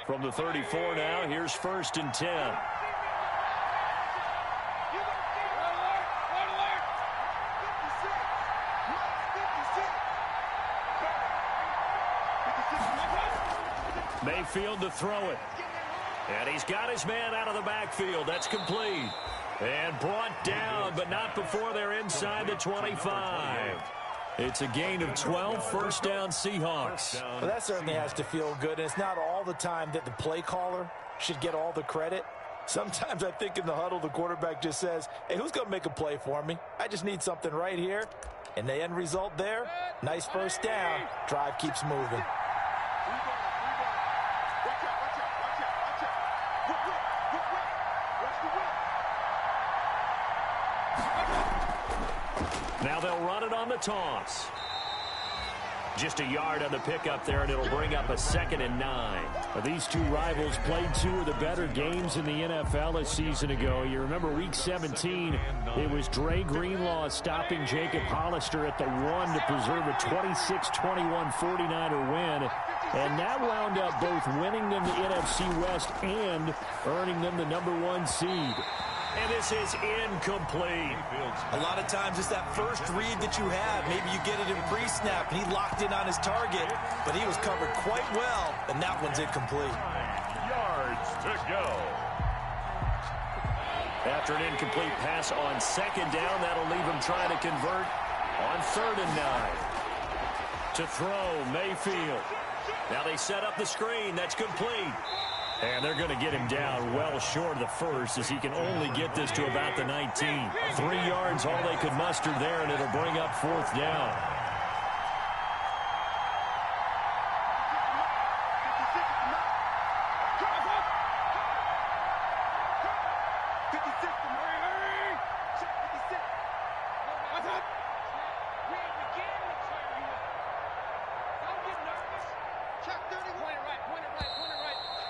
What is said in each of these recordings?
From the 34 now, here's 1st and 10. Mayfield to throw it. And he's got his man out of the backfield. That's complete. And brought down, but not before they're inside the 25. It's a gain of 12, first down Seahawks. Well, that certainly has to feel good. And it's not all the time that the play caller should get all the credit. Sometimes I think in the huddle, the quarterback just says, hey, who's going to make a play for me? I just need something right here. And the end result there, nice first down. Drive keeps moving. Now they'll run it on the toss. Just a yard on the pickup there, and it'll bring up a 2nd and 9. These two rivals played two of the better games in the NFL a season ago. You remember Week 17, it was Dre Greenlaw stopping Jacob Hollister at the 1 to preserve a 26-21 49er win. And that wound up both winning them the NFC West and earning them the #1 seed. And this is incomplete. A lot of times it's that first read that you have. Maybe you get it in pre-snap, and he locked in on his target, but he was covered quite well, and that one's incomplete. 9 yards to go. After an incomplete pass on 2nd down, that'll leave him trying to convert on 3rd and 9. To throw, Mayfield. Now they set up the screen. That's complete. And they're going to get him down well short of the first, as he can only get this to about the 19. 3 yards, all they could muster there, and it'll bring up 4th down.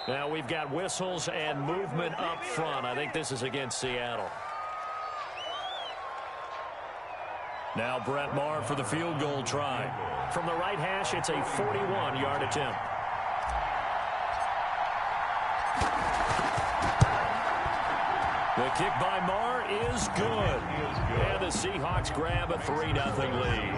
Now we've got whistles and movement up front. I think this is against Seattle. Now Brett Maher for the field goal try. From the right hash, it's a 41-yard attempt. The kick by Maher is good. And the Seahawks grab a 3-0 lead.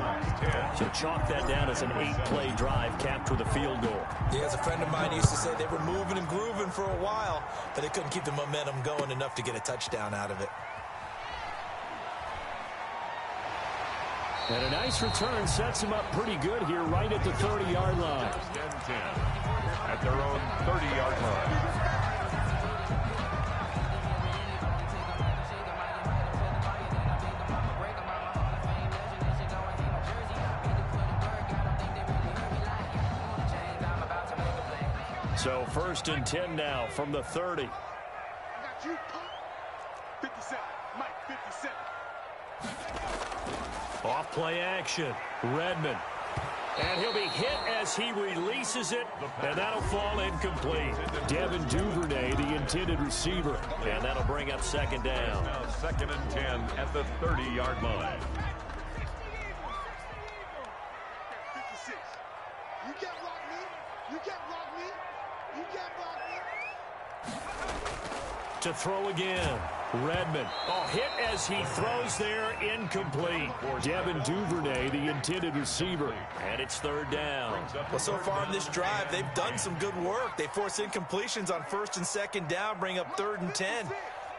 So chalk that down as an 8-play drive capped with a field goal. Yeah, as a friend of mine used to say, they were moving and grooving for a while, but they couldn't keep the momentum going enough to get a touchdown out of it. And a nice return sets them up pretty good here right at the 30-yard line. 10 at their own 30-yard line. So 1st and 10 now from the 30. 57, Mike, 57. Off play action. Redmond. And he'll be hit as he releases it, and that'll fall incomplete. Devin Duvernay, the intended receiver. And that'll bring up 2nd down. Now 2nd and 10 at the 30-yard line. 56. You can't block me. You can't block me. You can't block me. To throw again. Redmond. Oh, hit as he throws there, incomplete. Devin Duvernay, the intended receiver. And it's 3rd down. Well, so far in this drive, they've done some good work. They force incompletions on 1st and 2nd down, bring up 3rd and 10.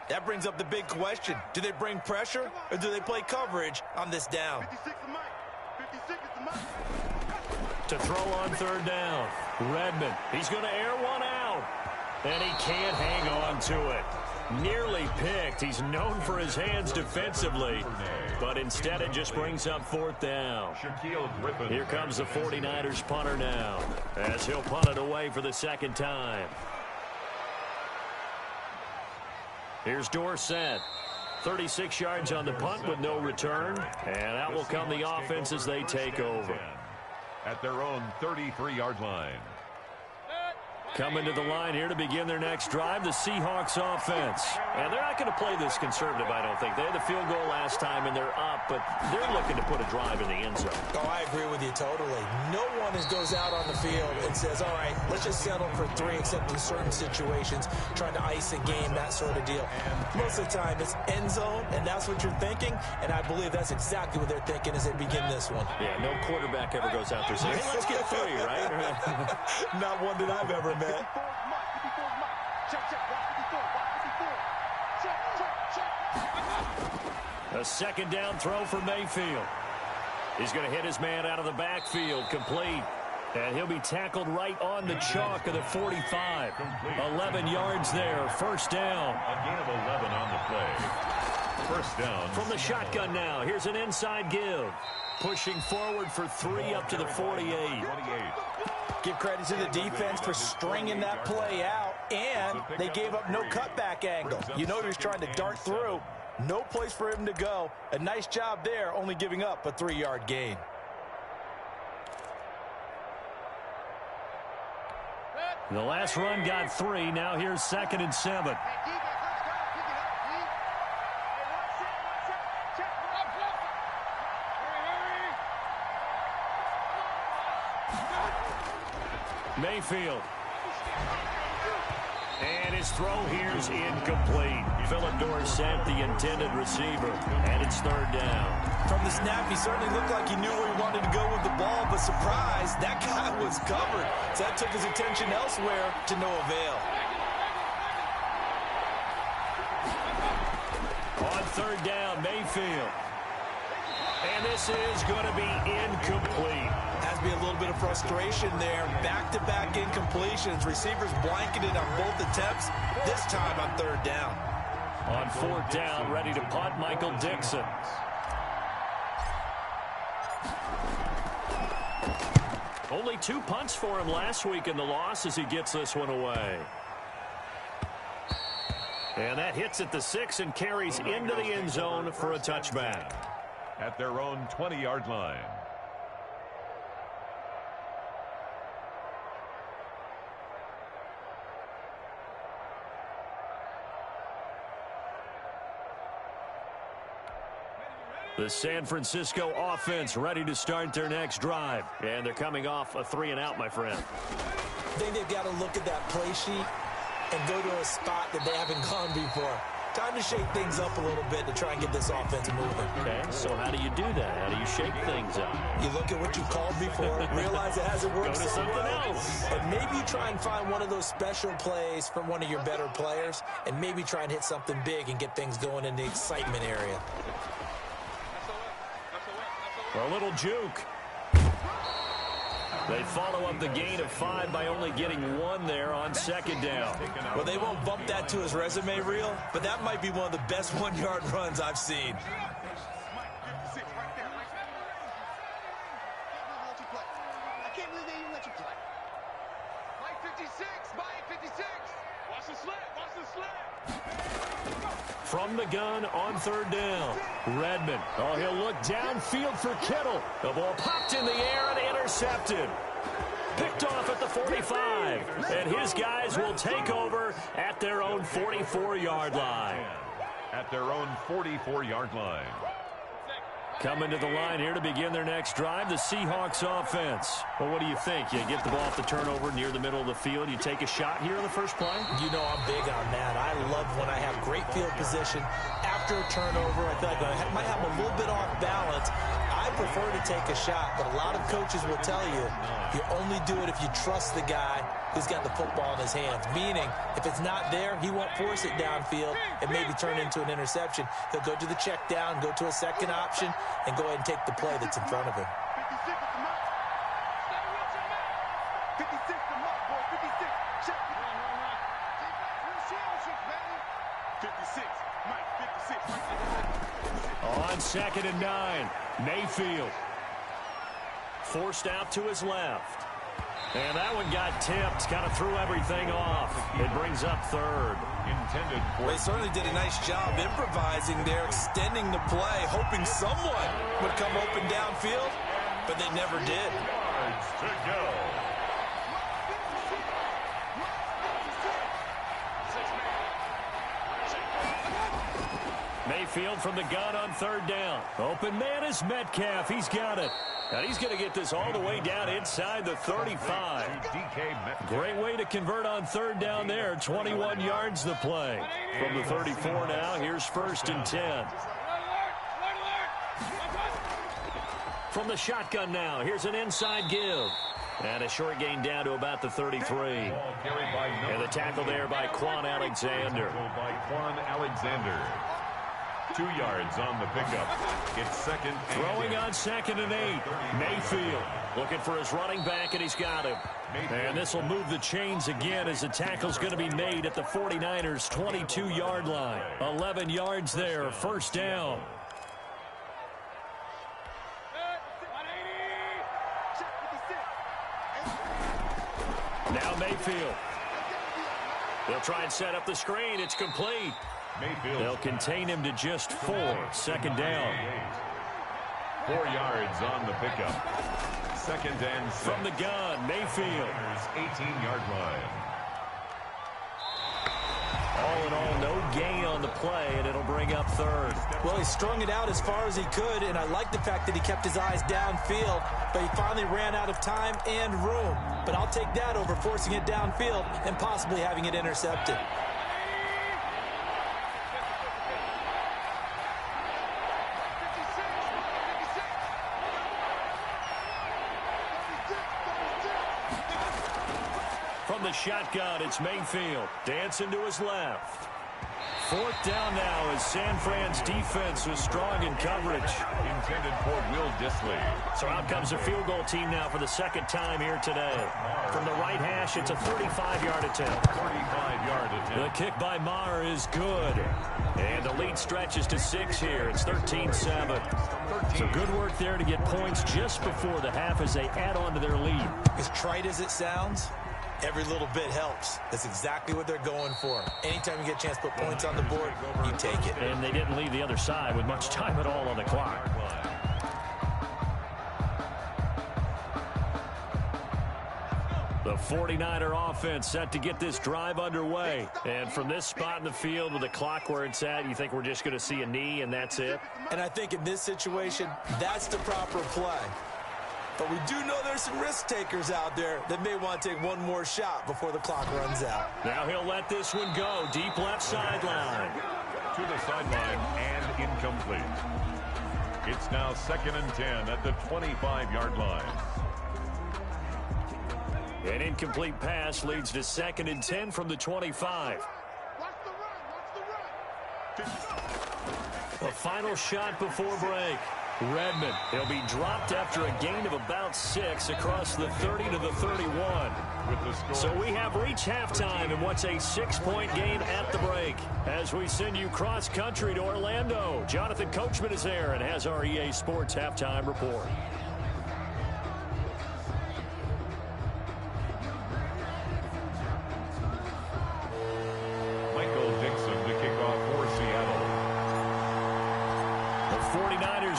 That brings up the big question. Do they bring pressure, or do they play coverage on this down? 56 is mine. 56 is mine. To throw on 3rd down. Redmond. He's going to air one out. And he can't hang on to it. Nearly picked. He's known for his hands defensively, but instead it just brings up 4th down. Here comes the 49ers punter now, as he'll punt it away for the 2nd time. Here's Dorsett. 36 yards on the punt with no return, and out will come the offense as they take over. At their own 33-yard line. Coming to the line here to begin their next drive, the Seahawks offense. And they're not going to play this conservative, I don't think. They had the field goal last time, and they're up, but they're looking to put a drive in the end zone. Oh, I agree with you totally. No one goes out on the field and says, all right, let's just settle for 3, except in certain situations, trying to ice a game, that sort of deal. Most of the time, it's end zone, and that's what you're thinking, and I believe that's exactly what they're thinking as they begin this one. Yeah, no quarterback ever goes out there saying, hey, let's get 3, right? Not one that I've ever met. A second down throw for Mayfield. He's going to hit his man out of the backfield, complete. And he'll be tackled right on the chalk of the 45. 11 yards there, first down. A gain of 11 on the play. First down. From the shotgun now, here's an inside give. Pushing forward for 3 up to the 48. Give credit to the defense for stringing that play out, and they gave up no cutback angle. You know he was trying to dart through. No place for him to go. A nice job there, only giving up a 3-yard gain. The last run got 3. Now here's 2nd and 7. Mayfield. And his throw here's incomplete. Philip Dorsett, the intended receiver. And it's 3rd down. From the snap, he certainly looked like he knew where he wanted to go with the ball, but surprise, that guy was covered. So that took his attention elsewhere to no avail. On 3rd down, Mayfield. And this is going to be incomplete. Has to be a little bit of frustration there. Back-to-back incompletions. Receivers blanketed on both attempts, this time on 3rd down. On 4th down, ready to punt, Michael Dixon. Only 2 punts for him last week in the loss as he gets this one away. And that hits at the 6 and carries into the end zone for a touchback. At their own 20-yard line. The San Francisco offense ready to start their next drive. And they're coming off a 3-and-out, my friend. I think they've got to look at that play sheet and go to a spot that they haven't gone before. Time to shake things up a little bit to try and get this offense moving. Okay, so how do you do that? How do you shake things up? You look at what you called before, realize it hasn't worked Go to so something well, else. and maybe you try and find one of those special plays from one of your better players, and maybe try and hit something big and get things going in the excitement area. A little juke. They follow up the gain of 5 by only getting 1 there on 2nd down. Well, they won't bump that to his resume reel, but that might be one of the best 1-yard runs I've seen. I can't believe they even let you play. Mike 56, Mike 56. Watch the slip, watch the slip. From the gun on 3rd down. Redmond. Oh, he'll look downfield for Kittle. The ball popped in the air and intercepted. Picked off at the 45. And his guys will take over at their own 44-yard line. At their own 44-yard line. Coming to the line here to begin their next drive, the Seahawks offense. Well, what do you think? You get the ball off the turnover near the middle of the field. You take a shot here in the first play? You know I'm big on that. I love when I have great field position. After a turnover, I feel like I might have a little bit off balance. I prefer to take a shot, but a lot of coaches will tell you, you only do it if you trust the guy who's got the football in his hands. Meaning, if it's not there, he won't force it downfield and maybe turn into an interception. He'll go to the check down, go to a second option, and go ahead and take the play that's in front of him. 56 at the mark. 56 the mark, boy. 56. Check. 56. Mike, 56. On 2nd and 9, Mayfield. Forced out to his left. And that one got tipped, kind of threw everything off. It brings up 3rd. Intended for. They certainly did a nice job improvising there, extending the play, hoping someone would come open downfield, but they never did. Yards to go. Mayfield from the gun on third down. Open man is Metcalf. He's got it. And he's going to get this all the way down inside the 35. Great way to convert on third down there. 21 yards the play. From the 34 now, here's 1st and 10. From the shotgun now, here's an inside give. And a short gain down to about the 33. And the tackle there by Quan Alexander. 2 yards on the pickup. It's 2nd and Throwing on 2nd and 8. Mayfield looking for his running back, and he's got him. And this will move the chains again as the tackle's going to be made at the 49ers' 22-yard line. 11 yards there, 1st down. Now Mayfield. They'll try and set up the screen. It's complete. Mayfield. They'll contain him to just 4. 2nd down. 4 yards on the pickup. 2nd and 6. From the gun, Mayfield. 18-yard line. All in all, no gain on the play, and it'll bring up 3rd. Well, he strung it out as far as he could, and I like the fact that he kept his eyes downfield, but he finally ran out of time and room. But I'll take that over forcing it downfield and possibly having it intercepted. From the shotgun, it's Mayfield. Dancing to his left. 4th down now as San Fran's defense was strong in coverage. Intended for Will Dissly. So out comes a field goal team now for the 2nd time here today. From the right hash, it's a 35-yard attempt. 35-yard attempt. The kick by Maher is good. And the lead stretches to 6 here. It's 13-7. So good work there to get points just before the half as they add on to their lead. As trite as it sounds, every little bit helps. That's exactly what they're going for. Anytime you get a chance to put points on the board, you take it. And they didn't leave the other side with much time at all on the clock. The 49er offense set to get this drive underway. And from this spot in the field with the clock where it's at, you think we're just going to see a knee and that's it? And I think in this situation, that's the proper play. But we do know there's some risk takers out there that may want to take one more shot before the clock runs out. Now he'll let this one go. Deep left sideline. To the sideline and incomplete. It's now 2nd and 10 at the 25-yard line. An incomplete pass leads to 2nd and 10 from the 25. A final shot before break. Redmond, he'll be dropped after a gain of about 6 across the 30 to the 31. So we have reached halftime in what's a 6-point game at the break. As we send you cross-country to Orlando, Jonathan Coachman is there and has our EA Sports halftime report.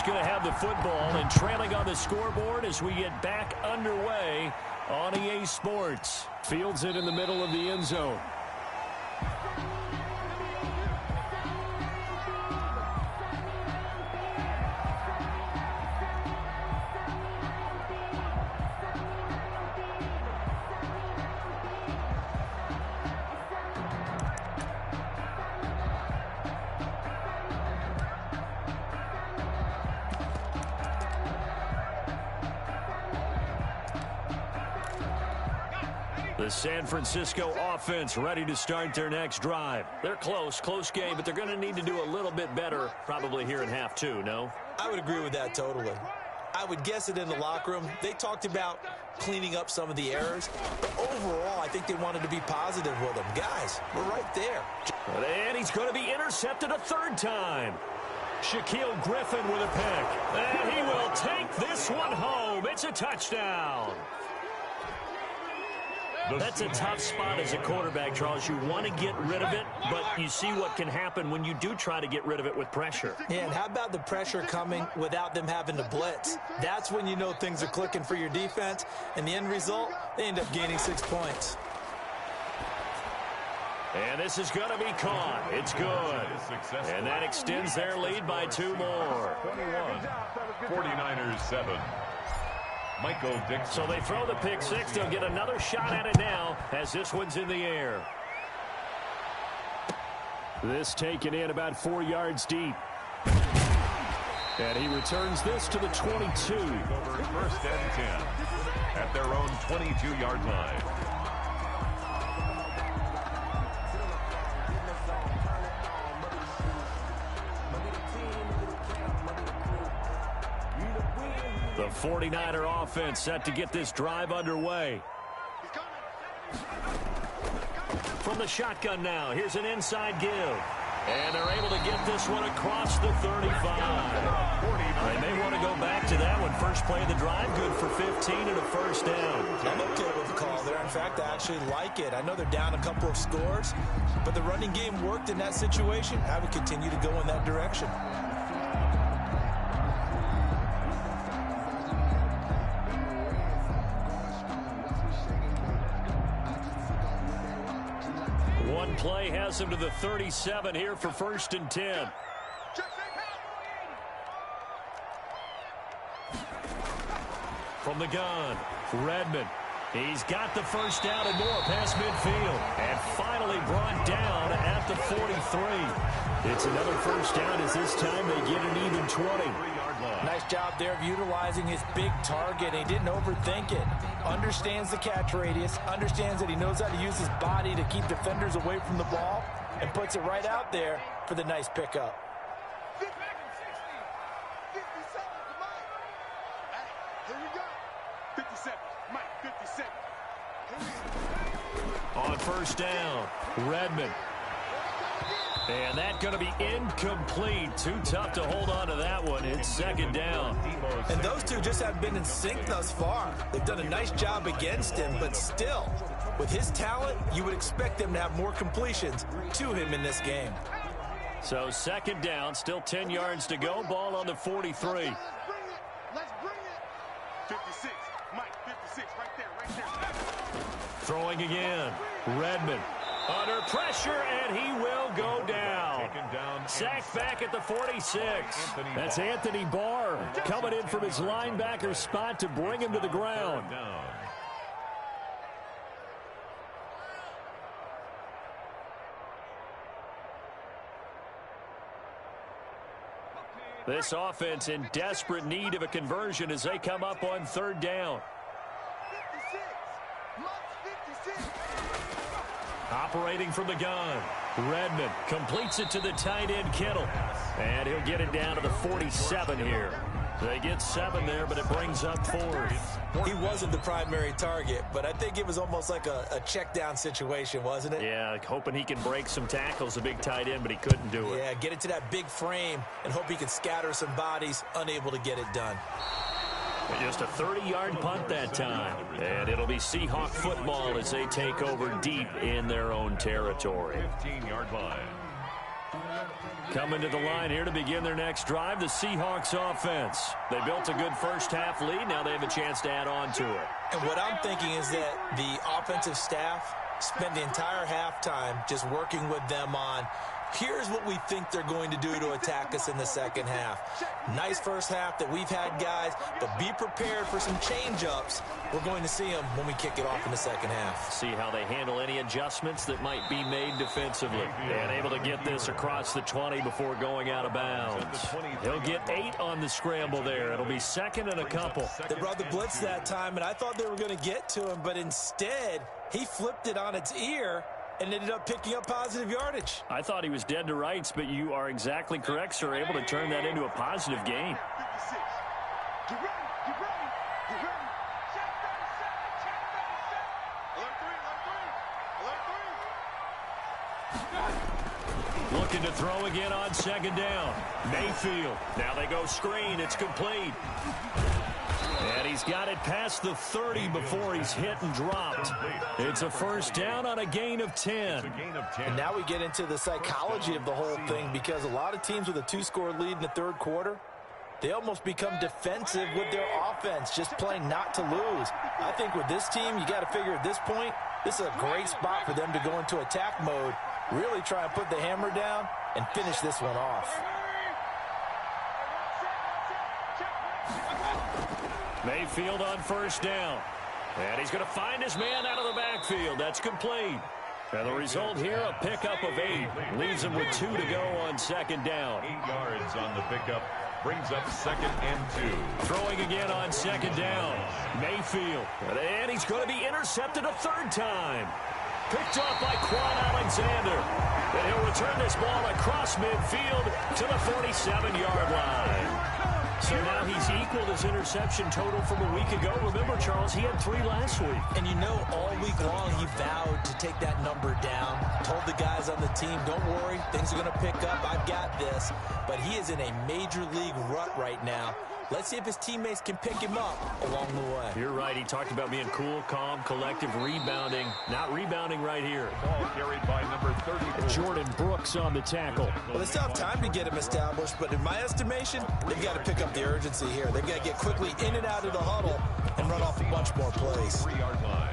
Going to have the football and trailing on the scoreboard as we get back underway on EA Sports. Fields it in the middle of the end zone. The San Francisco offense ready to start their next drive. They're close game, but they're going to need to do a little bit better probably here in half 2, no? I would agree with that totally. I would guess it in the locker room. They talked about cleaning up some of the errors, but overall, I think they wanted to be positive with them. Guys, we're right there. And he's going to be intercepted a 3rd time. Shaquille Griffin with a pick. And he will take this one home. It's a touchdown. That's a tough spot as a quarterback, Charles. You want to get rid of it, but you see what can happen when you do try to get rid of it with pressure. Yeah, and how about the pressure coming without them having to blitz? That's when you know things are clicking for your defense, and the end result, they end up gaining 6 points. And this is going to be caught. It's good. And that extends their lead by 2 more. 49ers 7. Michael Dixon. So they throw the pick six. They'll get another shot at it now as this one's in the air. This taken in about 4 yards deep. And he returns this to the 22. Over 1st and 10 at their own 22-yard line. The 49er offense set to get this drive underway. From the shotgun now, here's an inside give. And they're able to get this one across the 35. They may want to go back to that one. First play of the drive, good for 15 and a first down. I'm okay with the call there. In fact, I actually like it. I know they're down a couple of scores, but the running game worked in that situation. I would continue to go in that direction. One play has him to the 37 here for 1st and 10. From the gun, Redmond. He's got the first down and more past midfield. And finally brought down at the 43. It's another first down as this time they get an even 20. Nice job there of utilizing his big target. He didn't overthink it. Understands the catch radius. Understands that he knows how to use his body to keep defenders away from the ball. And puts it right out there for the nice pickup. 50, 60, 57, Mike. Here we go. 57, Mike, 57. On first down, Redmond. And that's going to be incomplete. Too tough to hold on to that one. It's 2nd down. And those two just haven't been in sync thus far. They've done a nice job against him, but still, with his talent, you would expect them to have more completions to him in this game. So 2nd down, still 10 yards to go. Ball on the 43. Let's bring it. Let's bring it. 56, Mike, 56, right there. Throwing again, Redmond. Under pressure, and he will go down. Sacked back at the 46. That's Anthony Barr coming in from his linebacker spot to bring him to the ground. This offense in desperate need of a conversion as they come up on 3rd down. 56, Mike's 56. Operating from the gun, Redmond completes it to the tight end Kittle. And he'll get it down to the 47 here. They get 7 there, but it brings up 4th. He wasn't the primary target, but I think it was almost like a check down situation, wasn't it? Yeah, hoping he can break some tackles, a big tight end, but he couldn't do it. Yeah, get it to that big frame and hope he can scatter some bodies, unable to get it done. Just a 30-yard punt that time. And it'll be Seahawk football as they take over deep in their own territory. 15-yard line. Coming to the line here to begin their next drive, the Seahawks offense. They built a good first-half lead. Now they have a chance to add on to it. And what I'm thinking is that the offensive staff spent the entire halftime just working with them on, here's what we think they're going to do to attack us in the second half. Nice first half that we've had, guys, but be prepared for some change-ups. We're going to see them when we kick it off in the second half. See how they handle any adjustments that might be made defensively. And able to get this across the 20 before going out of bounds. He'll get 8 on the scramble there. It'll be 2nd and a couple. They brought the blitz that time, and I thought they were going to get to him, but instead, he flipped it on its ear and ended up picking up positive yardage. I thought he was dead to rights, but you are exactly correct, sir. Able to turn that into a positive gain. 56. Get ready, get ready, get ready. Check 37, check 37. Alert 3, alert 3. Looking to throw again on 2nd down. Mayfield. Now they go screen. It's complete. And he's got it past the 30 before he's hit and dropped. It's a first down on a gain of 10. And now we get into the psychology of the whole thing, because a lot of teams with a 2-score lead in the 3rd quarter, they almost become defensive with their offense, just playing not to lose. I think with this team, you got to figure at this point, This is a great spot for them to go into attack mode, really try and put the hammer down and finish this one off. Mayfield on first down. And he's going to find his man out of the backfield. That's complete. And the result here, a pickup of 8. Leaves him with 2 to go on second down. 8 yards on the pickup. Brings up 2nd and 2. Throwing again on second down. Mayfield. And he's going to be intercepted a 3rd time. Picked up by Quan Alexander. And he'll return this ball across midfield to the 47-yard line. So now he's equaled his interception total from a week ago. Remember, Charles, he had 3 last week. And you know, all week long he vowed to take that number down. Told the guys on the team, don't worry, things are going to pick up. I've got this. But he is in a major league rut right now. Let's see if his teammates can pick him up along the way. You're right. He talked about being cool, calm, collective, rebounding. Not rebounding right here. Ball carried by number 34. Jordan Brooks on the tackle. Well, they still have time to get him established, but in my estimation, they've got to pick up the urgency here. They've got to get quickly in and out of the huddle and run off a bunch more plays. 3-yard line.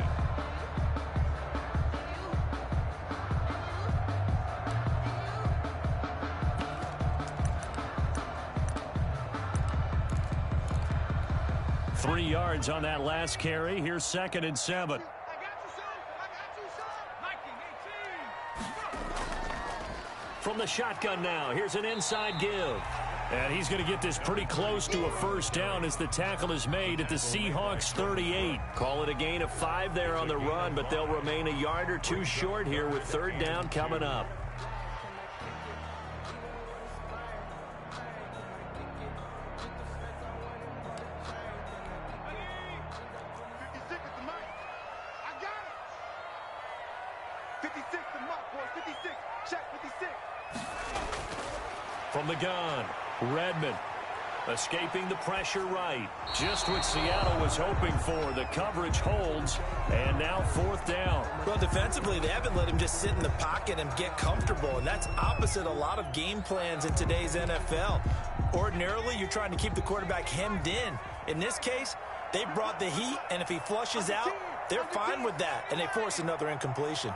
Three yards on that last carry. Here's 2nd and 7. From the shotgun now, here's an inside give. And he's going to get this pretty close to a first down as the tackle is made at the Seahawks 38. Call it a gain of 5 there on the run, but they'll remain a yard or 2 short here with 3rd down coming up. From the gun, Redmond escaping the pressure right. Just what Seattle was hoping for. The coverage holds, and now 4th down. Well, defensively, they haven't let him just sit in the pocket and get comfortable, and that's opposite a lot of game plans in today's NFL. Ordinarily, you're trying to keep the quarterback hemmed in. In this case, they brought the heat, and if he flushes out, they're fine with that, and they force another incompletion.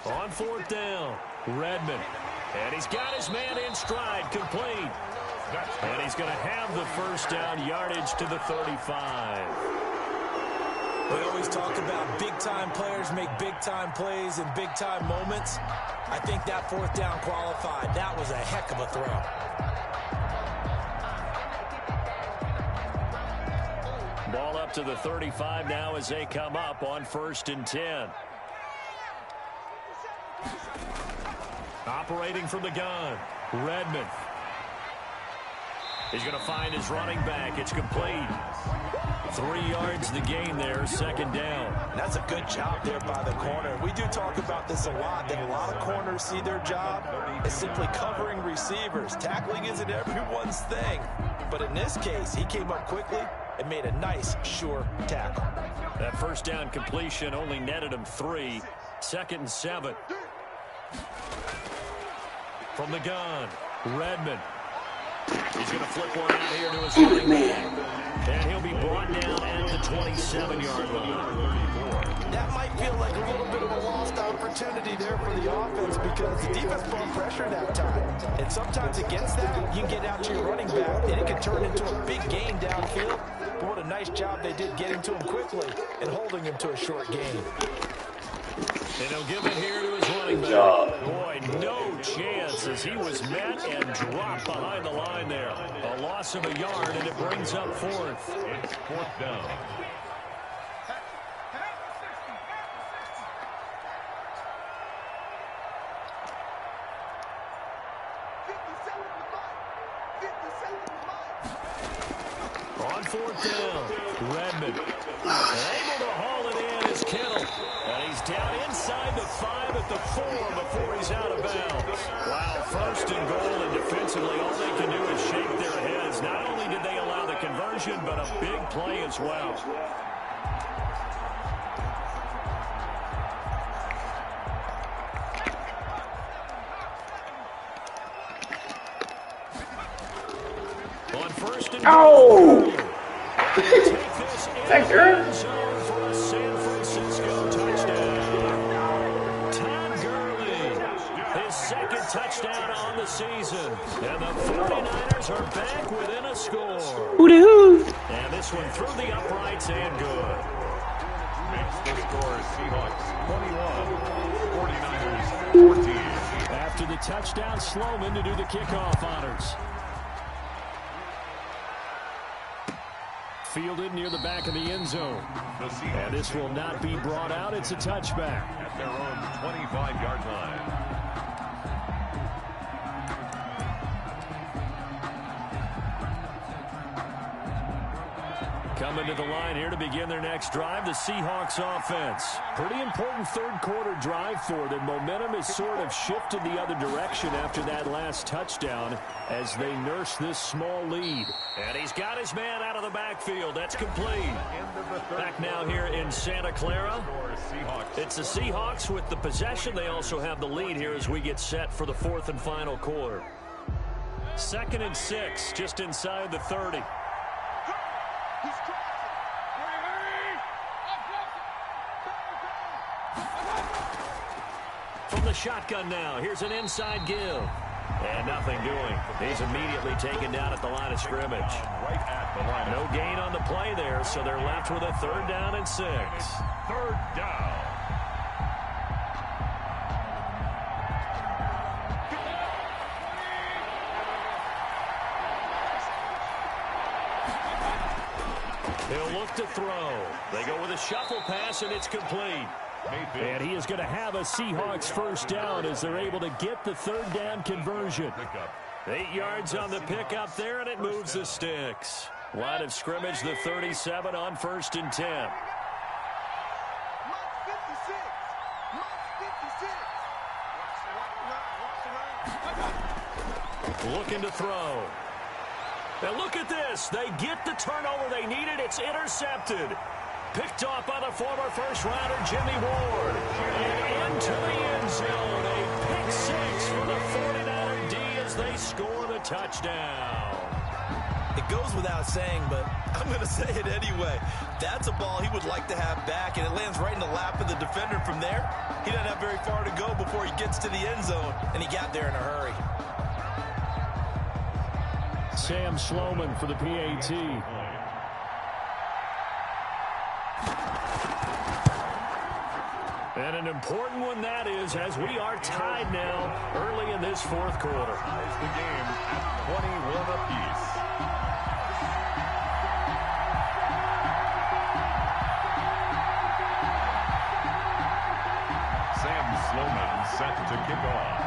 On 4th down, Redmond. And he's got his man in stride, complete. And he's going to have the first down, yardage to the 35. We always talk about big-time players make big-time plays in big-time moments. I think that 4th down qualified. That was a heck of a throw. Ball up to the 35 now as they come up on 1st and 10. Operating from the gun, Redmond. He's going to find his running back. It's complete. 3 yards the gain there, 2nd down. That's a good job there by the corner. We do talk about this a lot, that a lot of corners see their job as simply covering receivers. Tackling isn't everyone's thing. But in this case, he came up quickly and made a nice, sure tackle. That first down completion only netted him 3. 2nd and 7. From the gun, Redmond. He's going to flip one out here to his running back. And he'll be brought down at the 27-yard line. That might feel like a little bit of a lost opportunity there for the offense because the defense brought pressure that time. And sometimes against that, you can get out to your running back, and it can turn into a big gain downfield. But what a nice job they did getting to him quickly and holding him to a short gain. And he'll give it here to his running back. Boy, no chance as he was met and dropped behind the line there. A loss of a yard, and it brings up 4th. It's 4th down. On 4th down, Redmond able to haul it in as is Kittle. And he's down inside the 5 at the 4 before he's out of bounds. Wow, first and goal, and defensively all they can do is shake their heads. Not only did they allow the conversion, but a big play as well. On first and goal. Thanks, Aaron. For a San Francisco touchdown. Todd Gurley, his second touchdown on the season. And the 49ers are back within a score. And this one through the uprights and good. Makes the score Seahawks 21, 49ers 14. After the touchdown, Sloman to do the kickoff honors. Fielded near the back of the end zone. And this will not be brought out. It's a touchback. At their own 25-yard line. Coming to the line here to begin their next drive, the Seahawks offense. Pretty important third quarter drive for them. Momentum has sort of shifted the other direction after that last touchdown as they nurse this small lead. And he's got his man out of the backfield. That's complete. Back now here in Santa Clara. It's the Seahawks with the possession. They also have the lead here as we get set for the fourth and final quarter. 2nd and 6, just inside the 30. From the shotgun now, here's an inside give. And nothing doing. He's immediately taken down at the line of scrimmage. Right at the line. No gain on the play there, so they're left with a 3rd down and 6. 3rd down. He'll look to throw. They go with a shuffle pass, and it's complete. And he is going to have a Seahawks 1st down as they're able to get the 3rd down conversion. 8 yards on the pickup there, and it moves the sticks. Line of scrimmage, the 37 on 1st and 10. Looking to throw. Now look at this. They get the turnover they needed. It's intercepted. Picked off by the former first-rounder Jimmy Ward. And into the end zone. A pick 6 for the 49er D as they score the touchdown. It goes without saying, but I'm going to say it anyway. That's a ball he would like to have back, and it lands right in the lap of the defender from there. He doesn't have very far to go before he gets to the end zone, and he got there in a hurry. Sam Sloman for the PAT. And an important one that is, as we are tied now early in this 4th quarter. Ties the game at 21 apiece. Sam Sloman set to kick off.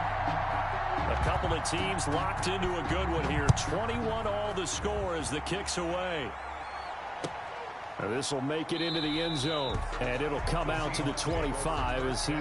A couple of teams locked into a good one here. 21 all the score as the kick's away. This will make it into the end zone, and it'll come out to the 25 as he...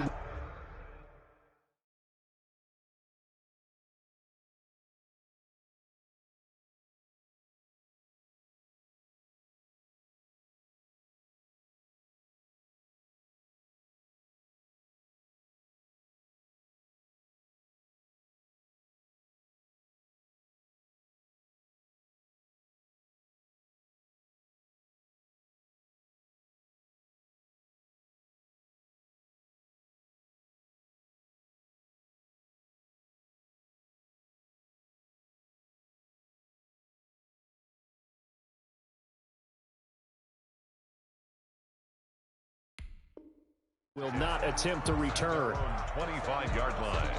will not attempt to return. 25-yard line.